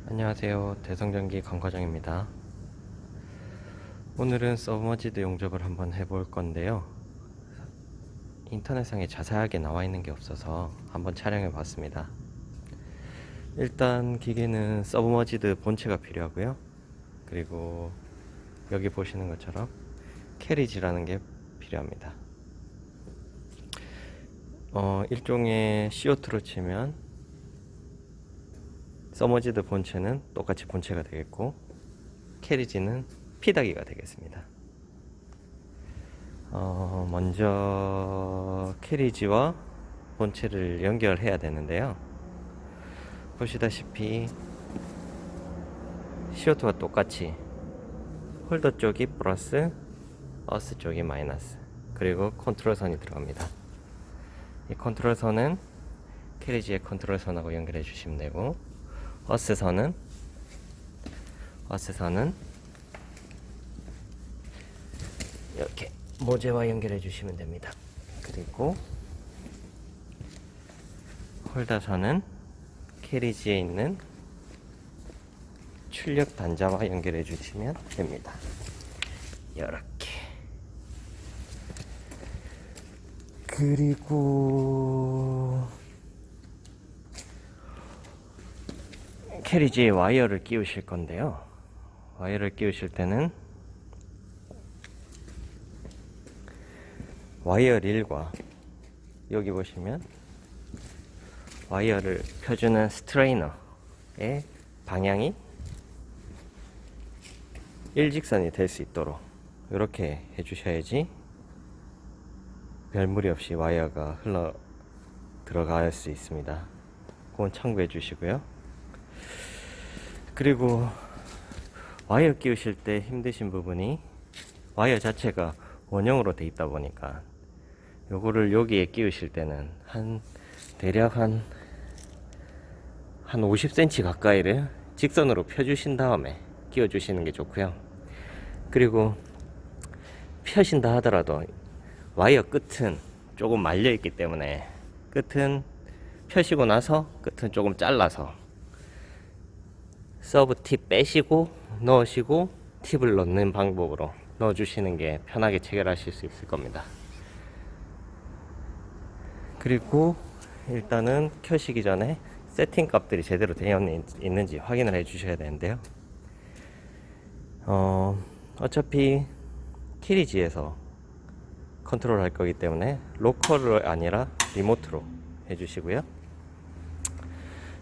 안녕하세요. 대성전기 강과장입니다. 오늘은 서브머지드 용접을 한번 해볼 건데요. 인터넷상에 자세하게 나와 있는 게 없어서 한번 촬영해 봤습니다. 일단 기계는 서브머지드 본체가 필요하고요. 그리고 여기 보시는 것처럼 캐리지라는 게 필요합니다. 일종의 CO2로 치면 서머지드 본체는 똑같이 본체가 되겠고, 캐리지는 피다기가 되겠습니다. 먼저 캐리지와 본체를 연결해야 되는데요. 보시다시피 CO2와 똑같이 홀더 쪽이 플러스, 어스 쪽이 마이너스, 그리고 컨트롤선이 들어갑니다. 이 컨트롤선은 캐리지의 컨트롤선하고 연결해 주시면 되고, 어스선은 이렇게 모재와 연결해 주시면 됩니다. 그리고 홀더선은 캐리지에 있는 출력 단자와 연결해 주시면 됩니다. 이렇게. 그리고 캐리지에 와이어를 끼우실 건데요. 와이어를 끼우실 때는 와이어 릴과 여기 보시면 와이어를 펴주는 스트레이너의 방향이 일직선이 될 수 있도록 이렇게 해주셔야지 별 무리 없이 와이어가 흘러 들어갈 수 있습니다. 그건 참고해 주시고요. 그리고 와이어 끼우실 때 힘드신 부분이 와이어 자체가 원형으로 돼 있다 보니까 요거를 여기에 끼우실 때는 대략 한 50cm 가까이를 직선으로 펴주신 다음에 끼워주시는 게 좋고요. 그리고 펴신다 하더라도 와이어 끝은 조금 말려 있기 때문에 끝은 펴시고 나서 끝은 조금 잘라서 서브 팁 빼시고 넣으시고 팁을 넣는 방법으로 넣어주시는 게 편하게 체결하실 수 있을 겁니다. 그리고 일단은 켜시기 전에 세팅 값들이 제대로 되어 있는지 확인을 해 주셔야 되는데요. 어차피 캐리지에서 컨트롤 할 거기 때문에 로컬로 아니라 리모트로 해 주시고요.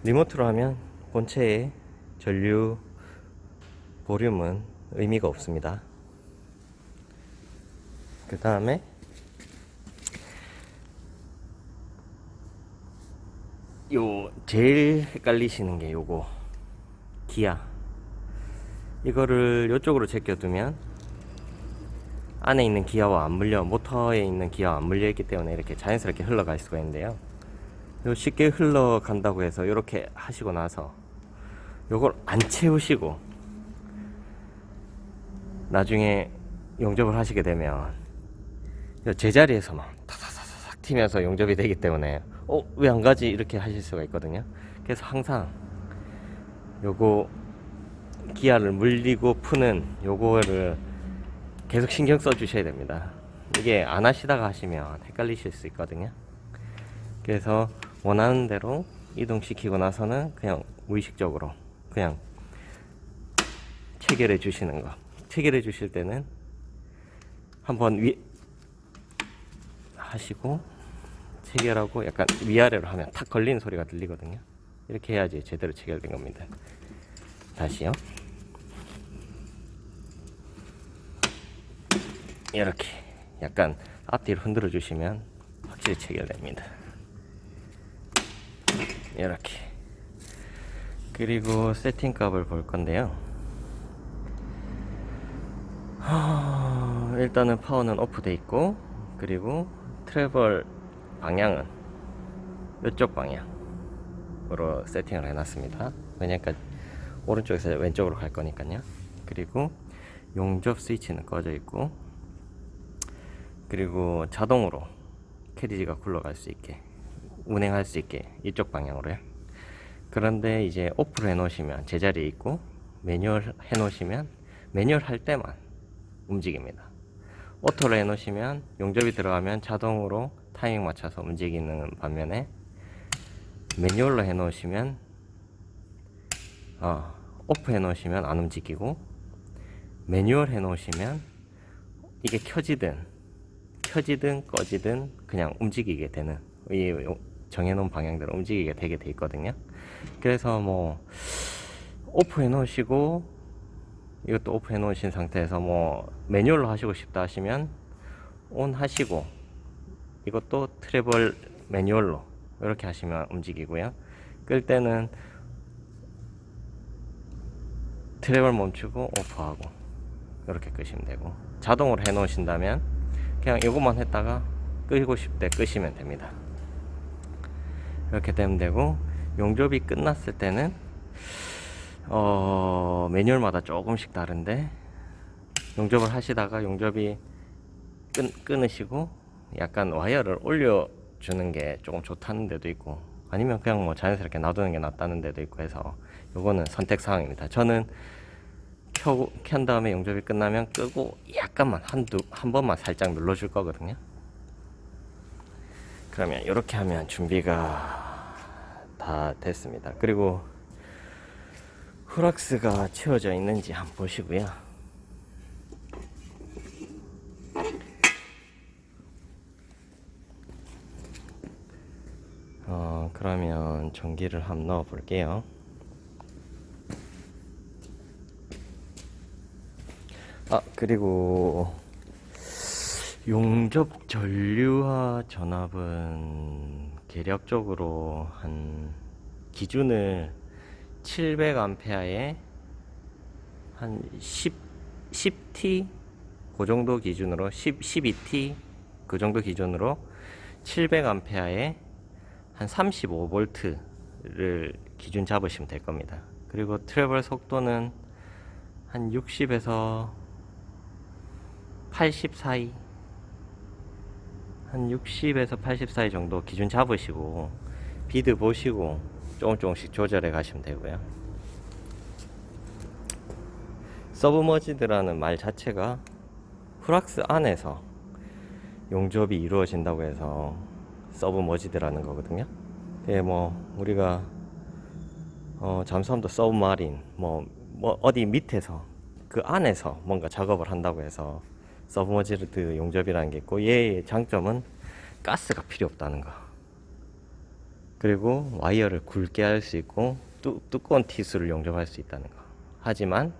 리모트로 하면 본체의 전류 볼륨은 의미가 없습니다. 그 다음에 제일 헷갈리시는 게 요거 기아, 이거를 요쪽으로 제껴두면 안에 있는 기아와 안 물려, 모터에 있는 기아와 안 물려 있기 때문에 이렇게 자연스럽게 흘러갈 수가 있는데요. 요 쉽게 흘러간다고 해서 이렇게 하시고 나서 요걸 안 채우시고 나중에 용접을 하시게 되면 제자리에서만 타사사삭 튀면서 용접이 되기 때문에 왜 안 가지 이렇게 하실 수가 있거든요. 그래서 항상 요거 기아를 물리고 푸는 요거를 계속 신경 써 주셔야 됩니다. 이게 안 하시다가 하시면 헷갈리실 수 있거든요. 그래서 원하는 대로 이동시키고 나서는 그냥 무의식적으로 그냥 체결해 주시는 거. 체결해 주실 때는 한번 하시고 체결하고 약간 위아래로 하면 탁 걸리는 소리가 들리거든요. 이렇게 해야지 제대로 체결된 겁니다. 다시요. 이렇게 약간 앞뒤로 흔들어 주시면 확실히 체결됩니다. 이렇게. 그리고 세팅 값을 볼 건데요. 일단은 파워는 오프 돼 있고, 그리고 트래블 방향은 이쪽 방향으로 세팅을 해놨습니다. 왜냐니까 오른쪽에서 왼쪽으로 갈 거니까요. 그리고 용접 스위치는 꺼져 있고, 그리고 자동으로 캐리지가 굴러갈 수 있게 운행할 수 있게 이쪽 방향으로요. 그런데 이제 오프로 해 놓으시면 제자리에 있고, 매뉴얼 해 놓으시면 매뉴얼 할 때만 움직입니다. 오토로 해 놓으시면 용접이 들어가면 자동으로 타이밍 맞춰서 움직이는 반면에, 매뉴얼로 해 놓으시면 오프 해 놓으시면 안 움직이고, 매뉴얼 해 놓으시면 이게 켜지든 꺼지든 그냥 움직이게 되는, 이 정해놓은 방향대로 움직이게 되게 돼 있거든요. 그래서 뭐 오프 해 놓으시고, 이것도 오프 해 놓으신 상태에서 뭐 매뉴얼로 하시고 싶다 하시면 온 하시고, 이것도 트래블 매뉴얼로 이렇게 하시면 움직이고요. 끌 때는 트래블 멈추고 오프하고 이렇게 끄시면 되고, 자동으로 해 놓으신다면 그냥 이것만 했다가 끄고 싶을 때 끄시면 됩니다. 이렇게 되면 되고, 용접이 끝났을 때는 매뉴얼마다 조금씩 다른데, 용접을 하시다가 용접이 끊으시고 약간 와이어를 올려주는 게 조금 좋다는 데도 있고, 아니면 그냥 뭐 자연스럽게 놔두는 게 낫다는 데도 있고 해서, 요거는 선택 사항입니다. 저는 켠 다음에 용접이 끝나면 끄고 약간만 한 번만 살짝 눌러줄 거거든요. 그러면 이렇게 하면 준비가 다 됐습니다. 그리고 후락스가 채워져 있는지 한번 보시고요. 그러면 전기를 한번 넣어 볼게요. 그리고 용접 전류와 전압은 계략적으로 한 기준을 700A에 한 10T 그 정도 기준으로, 12T 그 정도 기준으로 700A에 한 35V를 기준 잡으시면 될 겁니다. 그리고 트래블 속도는 한 60에서 80 사이, 한 60에서 80 사이 정도 기준 잡으시고, 비드 보시고 조금씩 조절해 가시면 되고요. 서브머지드라는 말 자체가 후락스 안에서 용접이 이루어진다고 해서 서브머지드라는 거거든요. 뭐 우리가 잠수함도 서브마린, 뭐 어디 밑에서 그 안에서 뭔가 작업을 한다고 해서 서브머지드 용접이라는 게 있고, 얘의 장점은 가스가 필요 없다는 거, 그리고 와이어를 굵게 할 수 있고 두꺼운 티수를 용접할 수 있다는 거. 하지만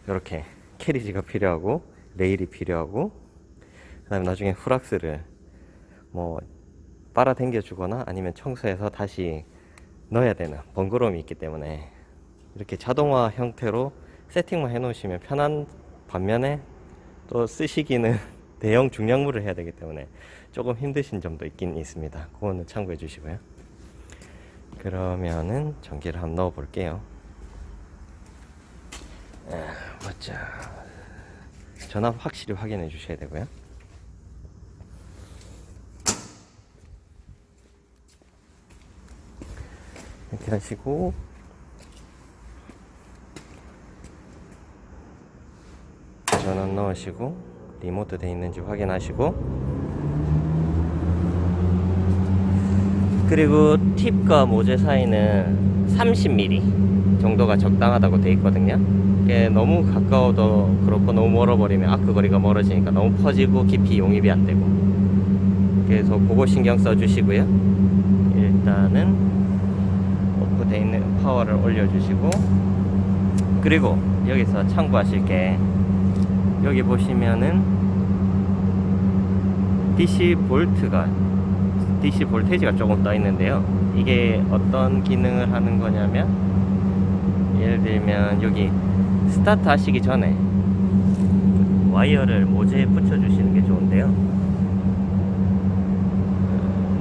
이렇게 캐리지가 필요하고 레일이 필요하고, 그 다음에 나중에 후락스를 뭐 빨아당겨 주거나 아니면 청소해서 다시 넣어야 되는 번거로움이 있기 때문에, 이렇게 자동화 형태로 세팅만 해 놓으시면 편한 반면에, 또 쓰시기는 대형 중량물을 해야 되기 때문에 조금 힘드신 점도 있긴 있습니다. 그거는 참고해 주시고요. 그러면은 전기를 한번 넣어 볼게요. 맞자, 전압 확실히 확인해 주셔야 되고요. 이렇게 하시고, 전원 넣으시고 리모트 돼 있는지 확인하시고, 그리고 팁과 모재 사이는 30mm 정도가 적당하다고 돼 있거든요. 이게 너무 가까워도 그렇고 너무 멀어버리면 아크 거리가 멀어지니까 너무 퍼지고 깊이 용입이 안 되고, 그래서 그거 신경 써 주시고요. 일단은 오프 돼 있는 파워를 올려 주시고, 그리고 여기서 참고하실 게, 여기 보시면은 DC 볼테이지가 조금 떠 있는데요. 이게 어떤 기능을 하는 거냐면, 예를 들면 여기 스타트 하시기 전에 와이어를 모재에 붙여 주시는 게 좋은데요.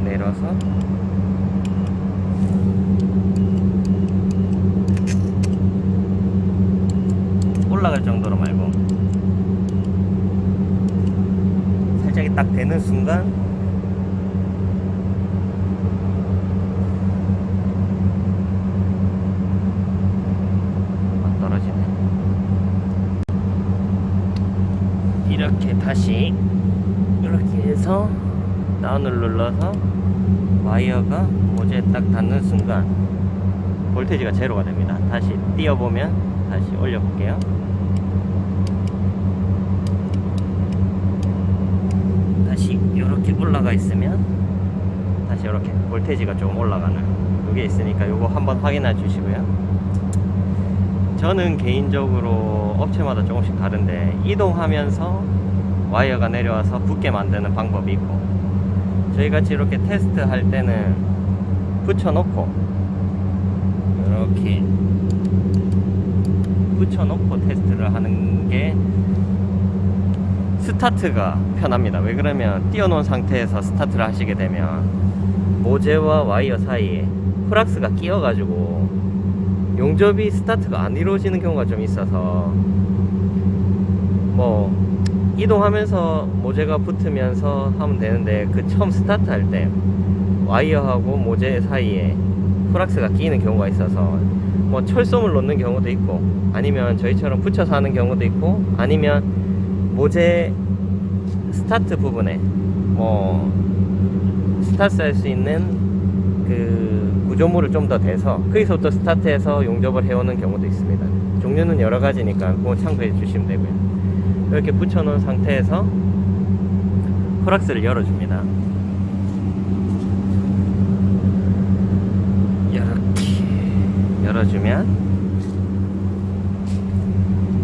내려서 올라갈 정도로 말고, 살짝 딱 되는 순간 다시 이렇게 해서 다운을 눌러서 와이어가 모재에 딱 닿는 순간 볼테이지가 제로가 됩니다. 다시 띄워보면 다시 올려볼게요. 다시 이렇게 올라가 있으면 다시 이렇게 볼테이지가 좀 올라가는 이게 있으니까 요거 한번 확인해 주시고요. 저는 개인적으로 업체마다 조금씩 다른데 이동하면서 와이어가 내려와서 붙게 만드는 방법이 있고, 저희같이 이렇게 테스트 할 때는 붙여놓고 이렇게 붙여놓고 테스트를 하는 게 스타트가 편합니다. 왜 그러면 띄워놓은 상태에서 스타트를 하시게 되면 모재와 와이어 사이에 플락스가 끼어가지고 용접이 스타트가 안 이루어지는 경우가 좀 있어서, 뭐 이동하면서 모재가 붙으면서 하면 되는데 그 처음 스타트 할 때 와이어하고 모재 사이에 플락스가 끼이는 경우가 있어서 뭐 철솜을 놓는 경우도 있고, 아니면 저희처럼 붙여서 하는 경우도 있고, 아니면 모재 스타트 부분에 뭐 스타트 할 수 있는 그 구조물을 좀 더 대서 거기서부터 스타트해서 용접을 해오는 경우도 있습니다. 종류는 여러 가지니까 그거 참고해 주시면 되고요. 이렇게 붙여놓은 상태에서 플락스를 열어줍니다. 이렇게 열어주면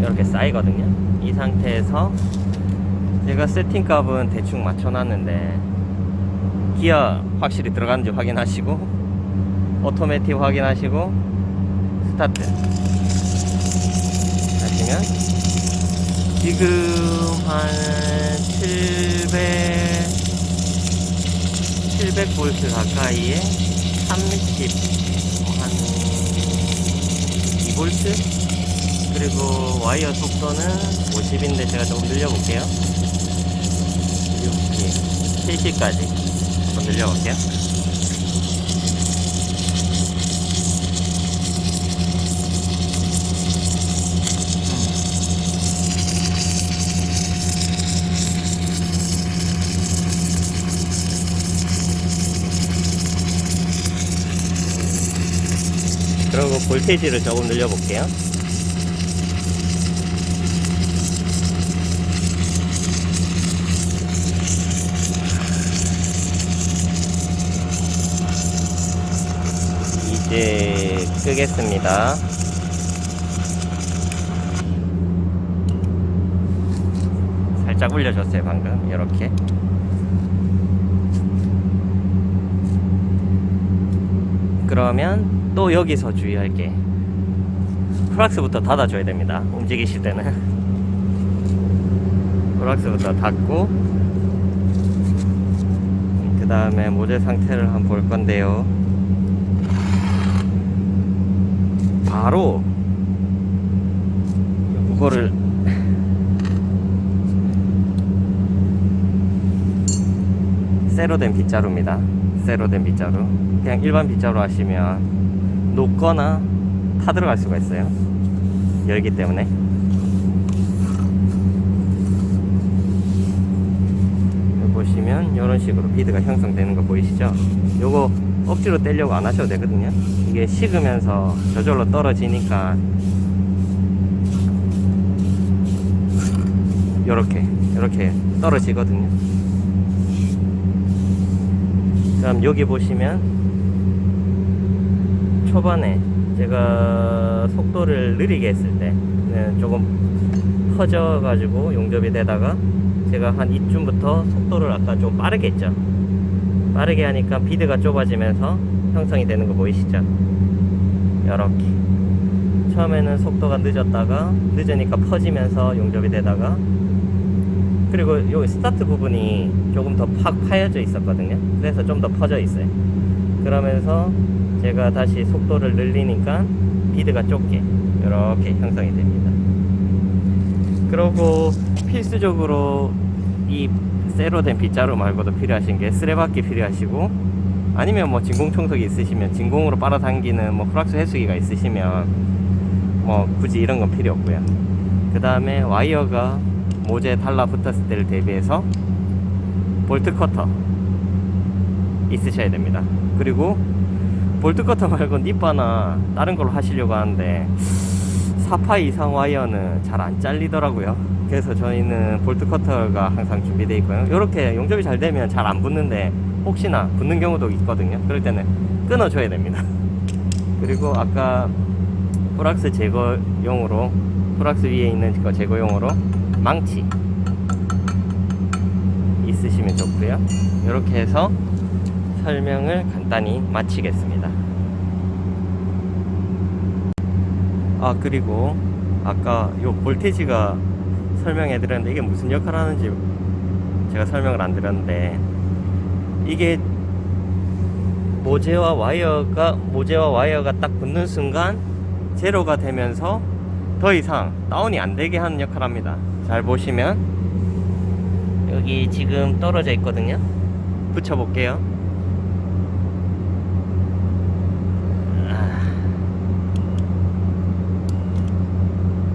이렇게 쌓이거든요. 이 상태에서 제가 세팅값은 대충 맞춰놨는데 기어 확실히 들어가는지 확인하시고, 오토매틱 확인하시고, 스타트 하시면 지금 한 700V 가까이에 30한 2V, 그리고 와이어 속도는 50인데 제가 조금 늘려볼게요. 60, 70까지 한번 늘려볼게요. 그리고 볼테이지를 조금 늘려볼게요. 이제 끄겠습니다. 살짝 올려줬어요 방금. 이렇게 그러면 또 여기서 주의할 게 플락스부터 닫아줘야 됩니다. 움직이실 때는 플락스부터 닫고, 그 다음에 모재 상태를 한번 볼 건데요. 바로 이거를 세로된 빗자루입니다. 세로된 빗자루. 그냥 일반 빗자루 하시면 녹거나 타들어갈 수가 있어요. 열기 때문에. 여기 보시면 이런 식으로 비드가 형성되는 거 보이시죠? 요거 억지로 떼려고 안 하셔도 되거든요. 이게 식으면서 저절로 떨어지니까 이렇게 떨어지거든요. 그럼 여기 보시면 초반에 제가 속도를 느리게 했을 때 조금 퍼져가지고 용접이 되다가 제가 한 이쯤부터 속도를 아까 좀 빠르게 했죠. 빠르게 하니까 비드가 좁아지면서 형성이 되는 거 보이시죠? 이렇게 처음에는 속도가 늦었다가 늦으니까 퍼지면서 용접이 되다가, 그리고 요 스타트 부분이 조금 더 팍 파여져 있었거든요. 그래서 좀 더 퍼져 있어요. 그러면서 제가 다시 속도를 늘리니까 비드가 좁게 이렇게 형성이 됩니다. 그리고 필수적으로 이 세로된 빗자루 말고도 필요하신 게 스레바퀴 필요하시고, 아니면 뭐 진공 청소기 있으시면 진공으로 빨아당기는 뭐 플락스 해수기가 있으시면 뭐 굳이 이런 건 필요 없고요. 그 다음에 와이어가 모재 달라붙었을 때를 대비해서 볼트 커터 있으셔야 됩니다. 그리고 볼트 커터 말고 니바나 다른 걸로 하시려고 하는데 4파 이상 와이어는 잘 안 잘리더라고요. 그래서 저희는 볼트 커터가 항상 준비되어 있고요. 이렇게 용접이 잘 되면 잘 안 붙는데 혹시나 붙는 경우도 있거든요. 그럴 때는 끊어줘야 됩니다. 그리고 아까 프락스 제거용으로, 프락스 위에 있는 거 제거용으로 망치 있으시면 좋고요. 이렇게 해서 설명을 간단히 마치겠습니다. 아, 그리고 아까 요 볼테이지가 설명해 드렸는데 이게 무슨 역할을 하는지 제가 설명을 안 드렸는데, 이게 모재와 와이어가 딱 붙는 순간 제로가 되면서 더 이상 다운이 안 되게 하는 역할을 합니다. 잘 보시면 여기 지금 떨어져 있거든요. 붙여 볼게요.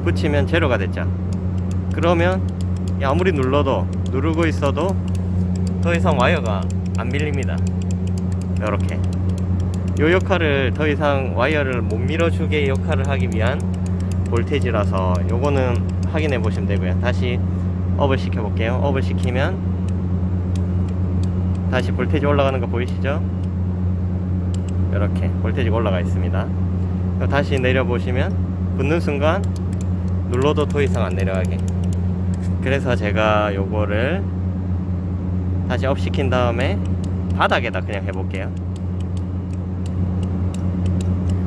붙이면 제로가 됐죠. 그러면 아무리 누르고 있어도 더 이상 와이어가 안 밀립니다. 이렇게 요 역할을, 더 이상 와이어를 못 밀어주게 역할을 하기 위한 볼테이지라서 요거는 확인해 보시면 되고요. 다시 업을 시켜 볼게요. 업을 시키면 다시 볼테이지 올라가는 거 보이시죠? 이렇게 볼테이지가 올라가 있습니다. 다시 내려 보시면 붙는 순간 눌러도 더 이상 안 내려가게. 그래서 제가 요거를 다시 업 시킨 다음에 바닥에다 그냥 해볼게요.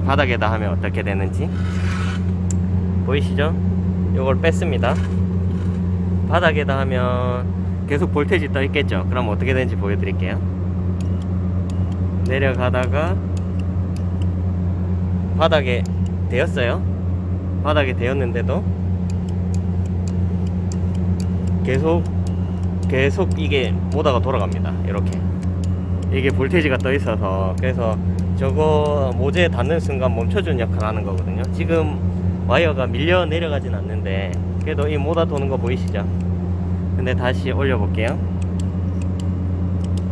바닥에다 하면 어떻게 되는지 보이시죠? 요걸 뺐습니다. 바닥에다 하면 계속 볼테이지 떠 있겠죠. 그럼 어떻게 되는지 보여드릴게요. 내려가다가 바닥에 되었어요. 바닥에 되었는데도 계속 이게 모다가 돌아갑니다. 이렇게 이게 볼테이지가 떠 있어서, 그래서 저거 모재에 닿는 순간 멈춰주는 역할을 하는 거거든요. 지금 와이어가 밀려 내려가진 않는데 그래도 이 모다 도는 거 보이시죠? 근데 다시 올려 볼게요.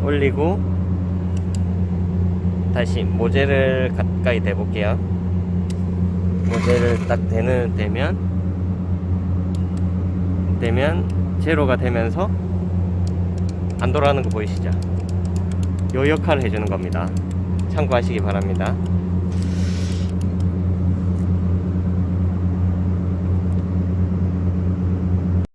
올리고 다시 모재를 가까이 대 볼게요. 모재를 딱 되면 제로가 되면서 안 돌아가는 거 보이시죠? 요 역할을 해주는 겁니다. 참고하시기 바랍니다.